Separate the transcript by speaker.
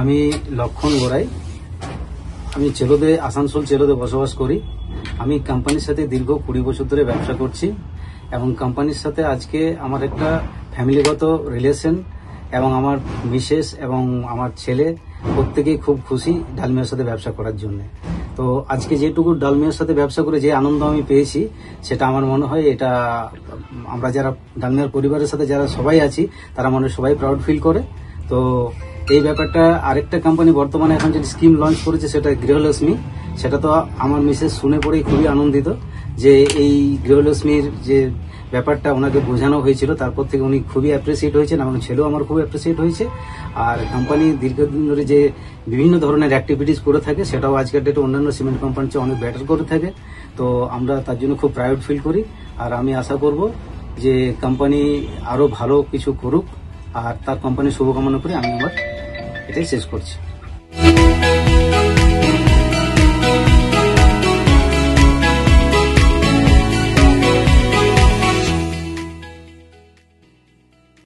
Speaker 1: আমি লক্ষণ গোড়াই। আমি চেলোদে, আসানসোল চেলোদে বসবাস করি। আমি কোম্পানির সাথে দীর্ঘ 20 বছর ধরে ব্যবসা করছি এবং কোম্পানির সাথে আজকে আমার একটা ফ্যামিলিগত রিলেশন এবং আমার মিসেস এবং আমার ছেলে প্রত্যেকেই খুব খুশি ডালমিয়ার সাথে ব্যবসা করার জন্য। তো আজকে যেটুকু ডালমিয়ার সাথে ব্যবসা করে যে আনন্দ আমি পেয়েছি সেটা আমার মনে হয় এটা আমরা যারা ডালমিয়ার পরিবারের সাথে যারা সবাই আছি তারা মনে সবাই প্রাউড ফিল করে। তো এই ব্যাপারটা আরেকটা কোম্পানি বর্তমানে এখন যে স্কিম লঞ্চ করেছে সেটা গৃহলক্ষ্মী, সেটা তো আমার মিসেস শুনে পড়েই খুবই আনন্দিত যে এই গৃহলক্ষ্মীর যে ব্যাপারটা ওনাকে বোঝানো হয়েছিল তারপর থেকে উনি খুবই অ্যাপ্রিসিয়েট হয়েছেন এবং ছেলেও আমার খুব অ্যাপ্রিসিয়েট হয়েছে। আর কোম্পানি দীর্ঘদিন ধরে যে বিভিন্ন ধরনের অ্যাক্টিভিটিস করে থাকে সেটাও আজকের ডেটে অন্যান্য সিমেন্ট কোম্পানির চেয়ে অনেক বেটার করে থাকে। তো আমরা তার জন্য খুব প্রাউড ফিল করি। আর আমি আশা করব যে কোম্পানি আরও ভালো কিছু করুক আর তার কোম্পানির শুভকামনা করে আমি আমার এটাই শেষ করছি।